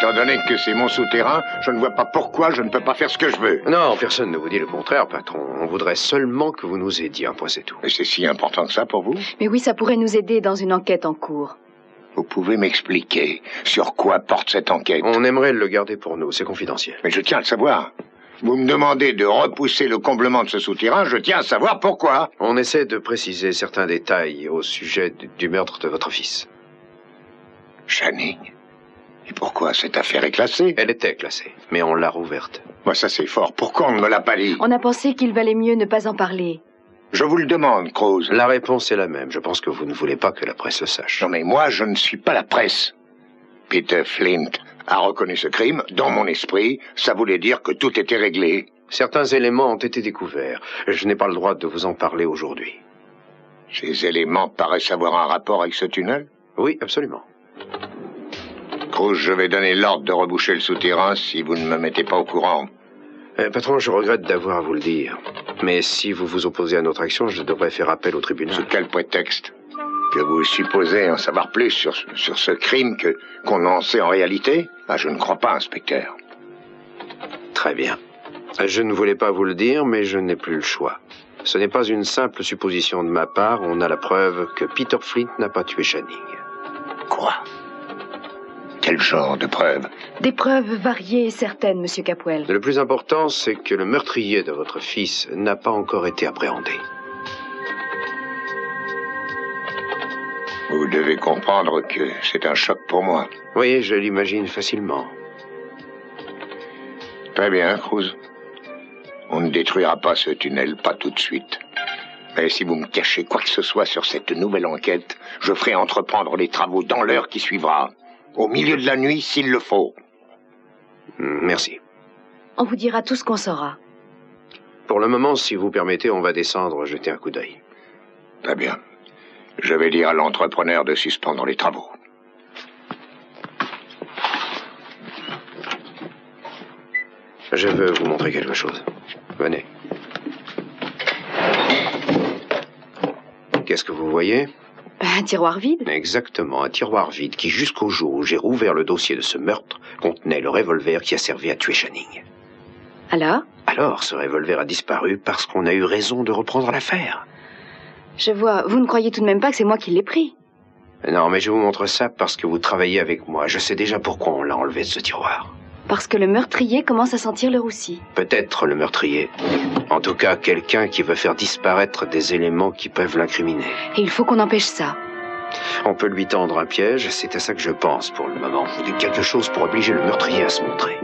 Étant donné que c'est mon souterrain, je ne vois pas pourquoi je ne peux pas faire ce que je veux. Non, personne ne vous dit le contraire, patron. On voudrait seulement que vous nous aidiez, un point c'est tout. Et c'est si important que ça pour vous? Mais oui, ça pourrait nous aider dans une enquête en cours. Vous pouvez m'expliquer sur quoi porte cette enquête? On aimerait le garder pour nous, c'est confidentiel. Mais je tiens à le savoir. Vous me demandez de repousser le comblement de ce souterrain, je tiens à savoir pourquoi. On essaie de préciser certains détails au sujet du meurtre de votre fils. Channing? Et pourquoi cette affaire est classée? Elle était classée, mais on l'a rouverte. Moi, ça c'est fort. Pourquoi on ne me l'a pas dit? On a pensé qu'il valait mieux ne pas en parler. Je vous le demande, Cruz. La réponse est la même. Je pense que vous ne voulez pas que la presse le sache. Non mais moi, je ne suis pas la presse. Peter Flint a reconnu ce crime. Dans mon esprit, ça voulait dire que tout était réglé. Certains éléments ont été découverts. Je n'ai pas le droit de vous en parler aujourd'hui. Ces éléments paraissent avoir un rapport avec ce tunnel? Oui, absolument. Cruz, je vais donner l'ordre de reboucher le souterrain si vous ne me mettez pas au courant. Patron, je regrette d'avoir à vous le dire. Mais si vous vous opposez à notre action, je devrais faire appel au tribunal. Sous quel prétexte? Que vous supposez en savoir plus sur ce crime qu'on en sait en réalité? Ah, je ne crois pas, inspecteur. Très bien. Je ne voulais pas vous le dire, mais je n'ai plus le choix. Ce n'est pas une simple supposition de ma part. On a la preuve que Peter Flint n'a pas tué Channing. Quoi? Quel genre de preuves? Des preuves variées et certaines, Monsieur Capwell. Le plus important, c'est que le meurtrier de votre fils n'a pas encore été appréhendé. Vous devez comprendre que c'est un choc pour moi. Oui, je l'imagine facilement. Très bien, Cruz. On ne détruira pas ce tunnel, pas tout de suite. Mais si vous me cachez quoi que ce soit sur cette nouvelle enquête, je ferai entreprendre les travaux dans l'heure qui suivra. Au milieu de la nuit, s'il le faut. Merci. On vous dira tout ce qu'on saura. Pour le moment, si vous permettez, on va descendre jeter un coup d'œil. Très bien. Je vais dire à l'entrepreneur de suspendre les travaux. Je veux vous montrer quelque chose. Venez. Qu'est-ce que vous voyez? Un tiroir vide? Exactement, un tiroir vide qui, jusqu'au jour où j'ai rouvert le dossier de ce meurtre, contenait le revolver qui a servi à tuer Channing. Alors? Alors, ce revolver a disparu parce qu'on a eu raison de reprendre l'affaire. Je vois. Vous ne croyez tout de même pas que c'est moi qui l'ai pris? Non, mais je vous montre ça parce que vous travaillez avec moi. Je sais déjà pourquoi on l'a enlevé de ce tiroir. Parce que le meurtrier commence à sentir le roussi. Peut-être le meurtrier. En tout cas, quelqu'un qui veut faire disparaître des éléments qui peuvent l'incriminer. Et il faut qu'on empêche ça. On peut lui tendre un piège, c'est à ça que je pense pour le moment. Quelque chose pour obliger le meurtrier à se montrer.